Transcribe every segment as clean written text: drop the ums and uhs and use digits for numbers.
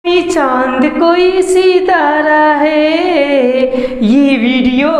चांद कोई सितारा है। ये वीडियो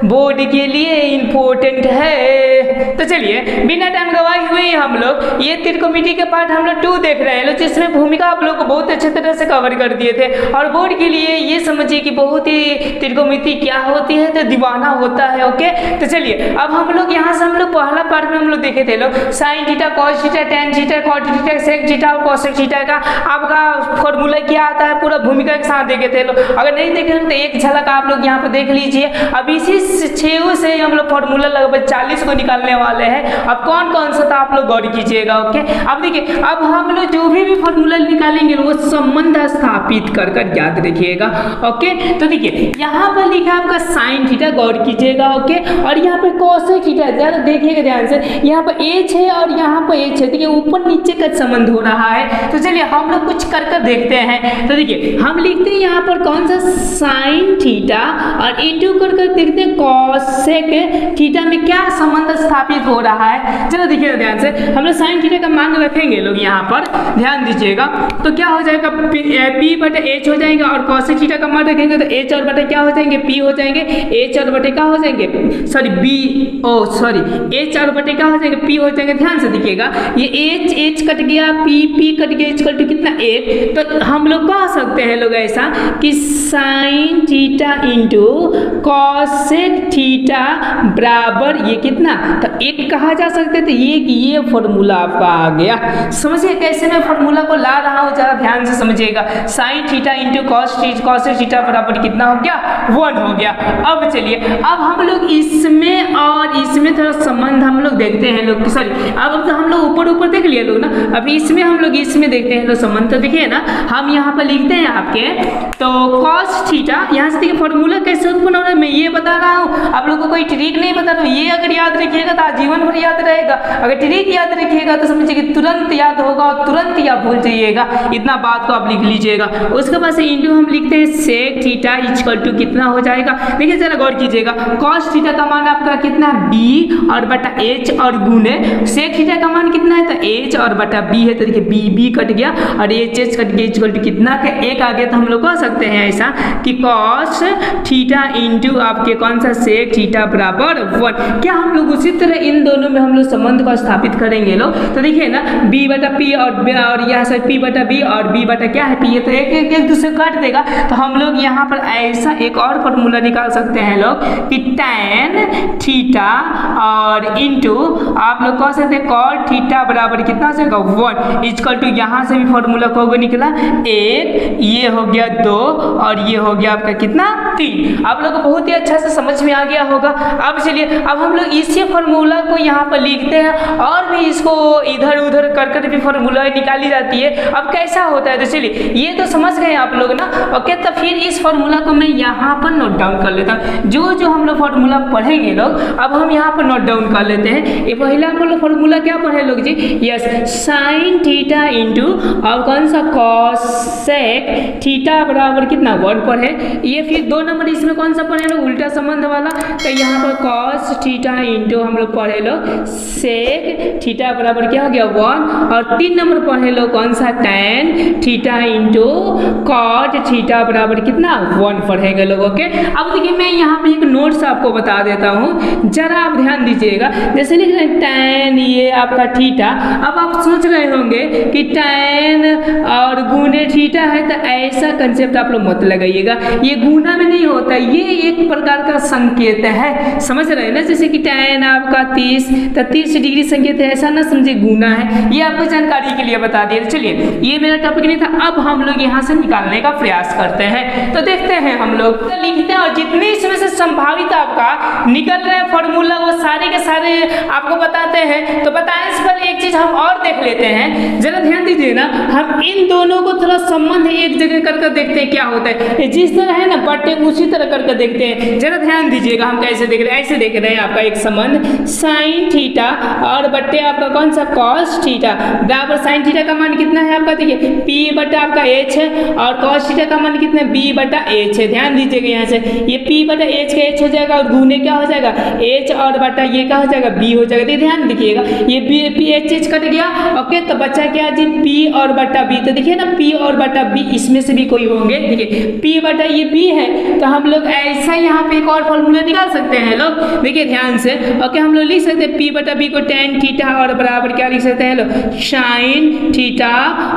बोर्ड के लिए इम्पोर्टेंट है। तो चलिए बिना टाइम गवाए हुए हम लोग ये त्रिकोणमिति के पार्ट हम लोग 2 देख रहे हैं, जिसमें भूमिका आप लोग को बहुत अच्छे तरह से कवर कर दिए थे। और बोर्ड के लिए ये समझिए कि बहुत ही त्रिकोणमिति क्या होती है, तो दीवाना होता है। ओके, तो चलिए अब हम लोग यहाँ से हम लोग पहला पार्ट में हम लोग देखे थे लोग sine theta, cos theta, tan theta, cot theta, sec theta और कोसेक थीटा का आपका फॉर्मूला क्या आता है, पूरा भूमिका के साथ देखे थे लोग। अगर नहीं देखे तो एक झलक आप लोग यहाँ पे देख लीजिए। अब इसी 6 से हम लोग फॉर्मूला लगभग 40 को निकालने वाले हैं। अब कौन कौन सा था आप लोग गौर कीजिएगा। ओके, अब देखिए अब हम लोग जो भी फॉर्मूला निकालेंगे वो संबंध स्थापित कर याद रखिएगा। ओके, तो देखिए यहाँ पर लिखा है आपका साइन थीटा, गौर कीजिएगा। ओके, और यहाँ पे कोसेक थीटा, जरा देखिएगा ध्यान से, यहाँ पर एच है और यहाँ पर एच है। देखिए ऊपर नीचे का संबंध हो रहा है। तो चलिए हम लोग कुछ कर देखते हैं। तो देखिए हम लिखते हैं यहाँ पर कौन सा साइन थीटा और इंटू कर देखते हैं कोसेक थीटा में क्या संबंध स्थापित हो रहा है। चलो देखिए ध्यान से, हम लोग साइन थीटा का मान रखेंगे लोग यहाँ पर, ध्यान दीजिएगा। तो क्या हो जाएगा, पी बटे एच हो जाएगा। और कोसेक थीटा का मान रखेंगे तो एच और बटे क्या हो जाएंगे, पी हो जाएंगे। एच और बटे क्या हो जाएंगे, एच और बटे क्या हो जाएंगे, पी हो जाएंगे। ध्यान से देखिएगा, ये एच कट गया, पी कट गया, एच कट कितना 1। तो हम लोग कह सकते हैं लोग ऐसा कि sine theta into cosec theta बराबर ये कितना, तो 1 कहा जा सकते थे। ये फॉर्मूला आपका आ गया। समझिए कैसे मैं फॉर्मूला को ला रहा हूँ, जरा ध्यान से समझिएगा। Sine theta into cosec theta बराबर कितना हो गया, 1 हो गया। अब चलिए अब हम लोग इसमें और इसमें थोड़ा संबंध हम लोग देखते हैं लोग। सॉरी, अब तो हम लोग ऊपर देख लिए लोग ना, अभी इसमें हम लोग इसमें देखते हैं लोग संबंध। तो देखिए ना, हम यहाँ पर लिखते हैं आपके, तो कॉस थीटा, यहाँ से देखिए फॉर्मूला कैसे उत्पन्न हो रहा है मैं ये बता रहा हूँ। आप लोगों को कोई ट्रिक नहीं बता रहा हूँ, ये अगर याद रखिएगा तो आजीवन भर याद रहेगा। अगर ट्रिक याद रखिएगा तो समझिए कि तुरंत याद होगा और तुरंत ही आप भूल जाइएगा। इतना बात को आप लिख लीजिएगा। उसके बाद से इंटू हम लिखते हैं सेक थीटा इक्वल टू कितना हो जाएगा। देखिए जरा गौर कीजिएगा, कॉस थीटा का मान आपका कितना, बी और बटा एच और गुने सेक थीटा का मान कितना है, तो एच और बटा बी है। तो देखिए बी कट गया और एच कट गया, इक्वल टू कितना का 1 आ गया। तो हम लोग कह सकते हैं ऐसा कि कॉस थीटा इंटू आपके कौन सा सेक थीटा बराबर 1। क्या हम लोग उसी तरह इन दोनों में हम लोग संबंध को स्थापित करेंगे लोग। तो देखिए ना, बी बटा पी और यहाँ से पी बटा बी और बी बटा क्या है, पी है। तो एक दूसरे काट देगा। तो हम लोग यहाँ पर ऐसा एक और फॉर्मूला निकाल सकते हैं लोग कि tan थीटा और इंटू आप लोग कह सकते हैं कॉट थीटा बराबर कितना से 1 इक्वल टू यहाँ से भी फॉर्मूला को निकला 1, ये हो गया 2 और ये हो गया आपका कितना 3। आप लोग को बहुत ही अच्छा से समझ में आ गया होगा। अब चलिए अब हम लोग इसी फॉर्मूला को यहाँ पर लिखते हैं और भी इसको इधर उधर कर भी फॉर्मूला निकाली जाती है। अब कैसा होता है, तो चलिए ये तो समझ गए आप लोग ना। ओके, तो फिर इस फॉर्मूला को मैं यहाँ पर नोट डाउन कर लेता हूँ। जो हम लोग फॉर्मूला पढ़ेंगे लोग, अब हम यहाँ पर नोट डाउन कर लेते हैं। ये पहला हम लोग फॉर्मूला क्या पढ़े लोग जी, यस, साइन थीटा इंटू और कौन सा कोसेक थीटा बराबर कितना 1 पढ़े। ये फिर 2 नंबर इसमें कौन सा पढ़े लोग, उल्टा संबंध वाला। तो यहाँ पर कॉस थीटा इंटू हम लोग पढ़े लोग सेक थीटा बराबर क्या हो गया 1। और 3 नंबर पढ़े लोग कौन सा tan theta into cot theta बराबर कितना 1 पढ़ेंगे लोग। ओके, अब देखिए मैं यहाँ पे एक नोट्स आपको बता देता हूँ, जरा आप ध्यान दीजिएगा। जैसे लिख रहे हैं tan ये आपका थीटा। अब आप सोच रहे होंगे कि tan और गुने थीटा है, तो ऐसा कंसेप्ट आप लोग मत लगाइएगा। ये गुना में नहीं होता, ये एक प्रकार का संकेत है, समझ रहे हैं ना। जैसे कि tan आपका 30, तो 30 डिग्री संकेत है, ऐसा ना समझे गुना है। ये आपको जानकारी के लिए बता दिया। चलिए ये मेरा टॉपिक नहीं था। अब हम लोग यहाँ से निकालने का प्रयास करते हैं। तो देखते हैं हम लोग, तो लिखते हैं और जितने इसमें से संभावित आपका निकल रहे फॉर्मूला वो सारे के सारे आपको बताते हैं। तो बताएं इस पर एक चीज हम और देख लेते हैं, जरा ध्यान दीजिए ना। हम इन दोनों को थोड़ा संबंध एक जगह करके देखते हैं क्या होता है। जिस तरह है ना बट्टे उसी तरह करके देखते हैं। जरा ध्यान दीजिएगा, हम कैसे देख रहे हैं, ऐसे देख रहे हैं आपका एक संबंध साइन थीटा और बट्टे आपका कौन सा कॉस थीटा बराबर साइन थीटा का मान कितना है आपका, देखिए पी बटा आपका एच है और कॉस थीटा का मान कितना है, बी बटा एच है। ध्यान दीजिएगा यहाँ से ये पी बटा एच का एच हो जाएगा और गुने क्या हो जाएगा एच और बटा ये क्या हो जाएगा बी हो जाएगा। ध्यान देखिएगा ये B P H H cut गया। ओके, तो बच्चा क्या जी पी और बटा बी। तो देखिए ना पी P और बटा B इसमें से भी कोई होंगे। देखिए P बटा ये B है तो हम लोग ऐसा यहाँ पे एक और फॉर्मूला निकाल सकते हैं लोग। देखिए ध्यान से, ओके हम लोग लिख सकते हैं P बटा B को tan थीटा और बराबर क्या लिख सकते हैं लोग, sin थीटा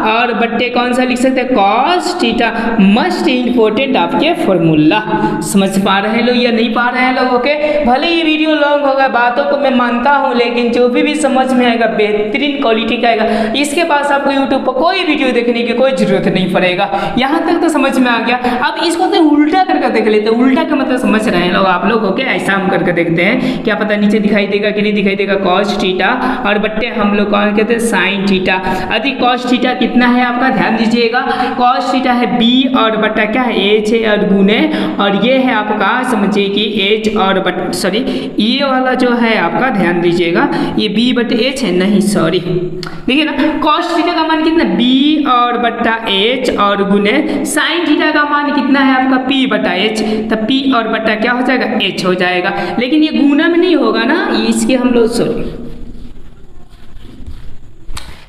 और बट्टे कौन सा लिख सकते हैं, cos थीटा। मस्ट इंपॉर्टेंट आपके फॉर्मूला। समझ पा रहे हैं लोग या नहीं पा रहे हैं लोग? ओके भले ये वीडियो लॉन्ग होगा, बातों को मैं मानता हूँ, लेकिन जो भी समझ में आएगा बेहतरीन क्वालिटी का आएगा। इसके पास आपको यूट्यूब पर कोई वीडियो देखने की कोई जरूरत नहीं पड़ेगा। यहाँ तक तो समझ में आ गया। अब इसको तो उल्टा करके देख लेते हैं। उल्टा का मतलब समझ रहे हैं लोग आप लोग? ओके ऐसा हम करके देखते हैं, क्या पता नीचे दिखाई देगा कि नहीं दिखाई देगा। cos थीटा और बट्टे हम लोग कौन कहते हैं, sin थीटा। अधिक cos थीटा कितना है आपका, ध्यान दीजिएगा। cos थीटा है b और बट्टा क्या है, h है और गुने, और ये है आपका समझिए कि h और बट सॉरी ये वाला जो है आपका ध्यान दीजिएगा, ये b बटे h है, नहीं सॉरी देखिए ना, cos थीटा का मान कितना b और बट्टा h और गुने sin थीटा का मान कितना है आपका p बटा h, तब p और बट्टा क्या हो जाएगा, h हो जाएगा। लेकिन ये गुना में नहीं होगा ना, इसके हम लोग सॉरी।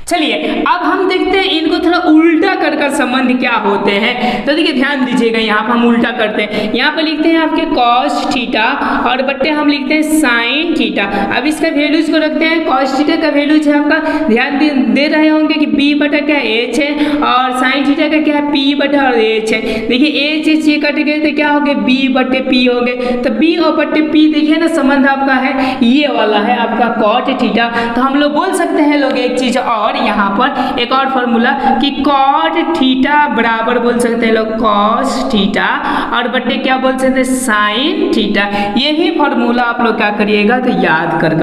चलिए अब हम देखते हैं इनको थोड़ा उल्टा कर संबंध क्या होते हैं। तो देखिए ध्यान दीजिएगा, यहाँ पर हम उल्टा करते हैं। यहाँ पर लिखते हैं आपके cos थीटा और बट्टे हम लिखते हैं sin थीटा। अब इसका वैल्यूज को रखते हैं। cos थीटा का वैल्यूज है आपका, ध्यान दे रहे होंगे कि b बटा क्या h है और sin थीटा का क्या है, p बटा और h है। देखिए h ये कट गए तो क्या हो गए, b बटे p हो गए। तो b और बटे p देखिए ना संबंध आपका है ये वाला है आपका cot थीटा। तो हम लोग बोल सकते हैं लोग एक चीज और, यहाँ पर एक और फॉर्मूला कि cot थीटा बराबर बोल सकते हैं लोग cos थीटा और बट्टे क्या बोल सकते हैं, sin थीटा। ये भी फॉर्मूला आप लोग क्या करिएगा तो याद कर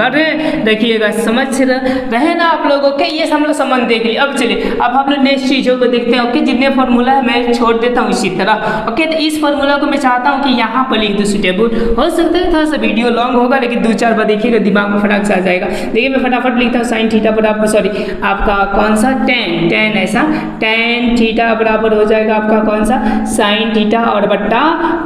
देखिएगा, समझ रहे ना आप लोग? ओके ये हम लोग संबंध देख लिए। अब चलिए अब हम लोग नेक्स्ट चीजों को देखते हैं। ओके जितने फॉर्मूला है मैं छोड़ देता हूँ इसी तरह। ओके तो इस फॉर्मूला को मैं चाहता हूँ कि यहाँ पर लिख दूँ सुटेबल। हो सकता है थोड़ा सा वीडियो लॉन्ग होगा, लेकिन 2-4 बार देखिएगा दिमाग में फटाक से आ जाएगा। देखिए मैं फटाफट लिखता हूँ sin थीटा बराबर सॉरी आपका कौन सा tan ऐसा tan थीटा बराबर हो जाएगा आपका कौन सा, sin थीटा और बट्टा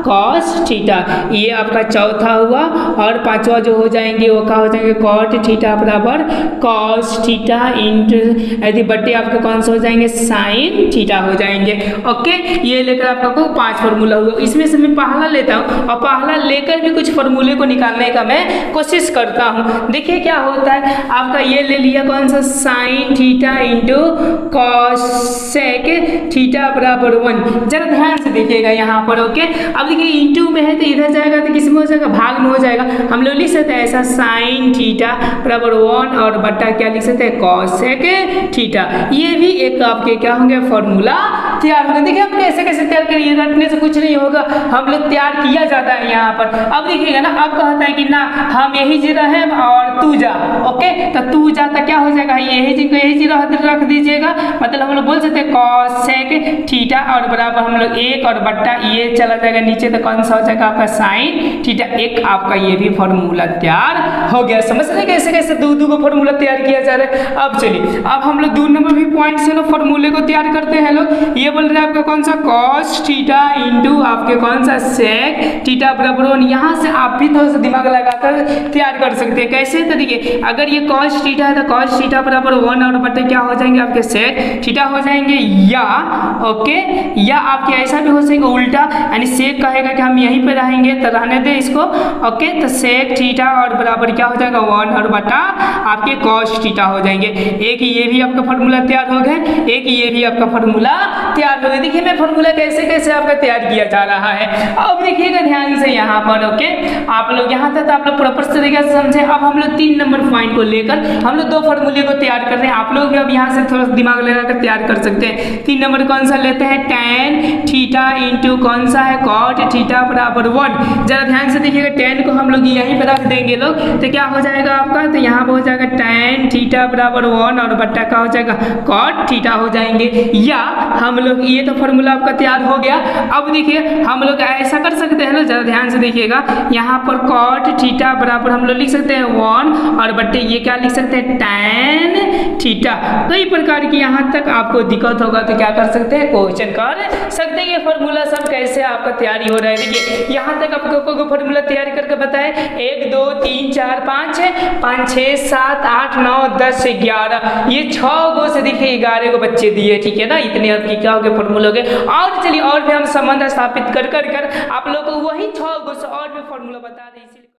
cos थीटा। ये आपका चौथा हुआ और पांचवा जो हो जाएंगे वो क्या हो जाएंगे, cot थीटा बराबर cos थीटा इंटू यदि बट्टे आपके कौन सा हो जाएंगे, sin थीटा हो जाएंगे। ओके ये लेकर आपका को 5 फॉर्मूला हुआ। इसमें से मैं पहला लेता हूँ और पहला लेकर भी कुछ फॉर्मूले को निकालने का मैं कोशिश करता हूँ। देखिए क्या होता है आपका, ये ले लिया कौन सा sin theta into cosec theta बराबर 1। जरा ध्यान से देखिएगा यहाँ पर। ओके अब देखिए इंटू में है तो इधर जाएगा तो किस में हो जाएगा, भाग में हो जाएगा। हम लोग लिख सकते हैं ऐसा sin थीटा बराबर 1 और बट्टा क्या लिख सकते हैं, cosec थीटा। ये भी एक आपके क्या होंगे फॉर्मूला तैयार होगा। देखिए हम कैसे कैसे तैयार करिए, रटने से कुछ नहीं होगा, हम लोग तैयार किया जाता है यहाँ पर। अब देखिएगा ना, अब कहता है कि ना हम यही जी रहे और तू जा। ओके तो तू जाता क्या हो जाएगा, यही जी को यही जी रख दीजिएगा। मतलब हम लोग बोल सकते हैं cosec थीटा और बराबर हम लोग 1 और बट्टा ये चला जाएगा नीचे तो कौन सा हो जाएगा आपका sin थीटा। एक आपका ये भी फॉर्मूला तैयार हो गया। समझ रहे कैसे कैसे दो को फॉर्मूला तैयार किया जा रहा है। अब चलिए अब हम लोग 2 नंबर भी पॉइंट से लोग फॉर्मूले को तैयार करते हैं लोग। ये बोल रहे हैं आपका कौन सा cos थीटा इंटू आपके कौन सा sec थीटा बराबर 1। यहाँ से आप भी थोड़ा सा दिमाग लगाकर तैयार कर सकते हैं। कैसे तो देखिए अगर ये cos थीटा है तो cos थीटा बराबर 1 और बट्टे क्या हो जाएंगे आपके sec थीटा हो जाएंगे, या ओके या आपके ऐसा भी हो सकेगा उल्टा, यानी sec कहेगा कि हम यहीं पे रहेंगे तो रहने दे इसको। ओके तो sec थीटा और बराबर क्या हो जाएगा 1 और बटा आपके cos थीटा हो जाएंगे। एक ये भी आपका फॉर्मूला तैयार हो गया, एक ये भी आपका फॉर्मूला तैयार हो गया। देखिए मैं फॉर्मूला कैसे कैसे आपका तैयार किया जा रहा है। अब देखिएगा ध्यान से यहाँ पर। ओके आप लोग यहाँ तक आप लोग प्रॉपर तरीके से समझे। अब हम लोग 3 नंबर पॉइंट को लेकर हम लोग 2 फॉर्मूले को तैयार कर रहे हैं। आप लोग भी अब यहाँ से थोड़ा सा दिमाग लगाकर तैयार कर सकते हैं। 3 नंबर कौन सा लेते हैं, tan थीटा इंटू कौन सा है cot थीटा बराबर 1। जरा ध्यान से देखिएगा, tan को हम लोग यहीं पर रख देंगे लोग तो क्या हो जाएगा आपका, तो यहाँ पर हो जाएगा tan थीटा बराबर 1 और बट्टा का हो जाएगा cot थीटा हो जाएंगे। या हम लोग ये तो फॉर्मूला आपका तैयार हो गया। अब देखिए हम लोग ऐसा कर सकते हैं ना, जरा ध्यान से देखिएगा, यहाँ पर cot थीटा बराबर हम लोग लिख सकते हैं 1 और बट्टे ये क्या लिख सकते हैं tan थीटा। कई प्रकार की यहाँ तक आपको दिक्कत होगा तो क्या कर सकते हैं, कोई क्वेश्चन कर सकते हैं। ये फार्मूला सब कैसे आपका तैयारी हो रहा है, देखिए यहाँ तक आपको फार्मूला तैयारी करके बताए 1 2 3 4 5 5 6 7 8 9 10 11, ये 6 गो से देखिए 11 को बच्चे दिए, ठीक है ना। इतने आपकी क्या हो गए फार्मूला हो गए। और चलिए और भी हम संबंध स्थापित कर आप लोग को वही 6 गो से और भी फार्मूला बता दें।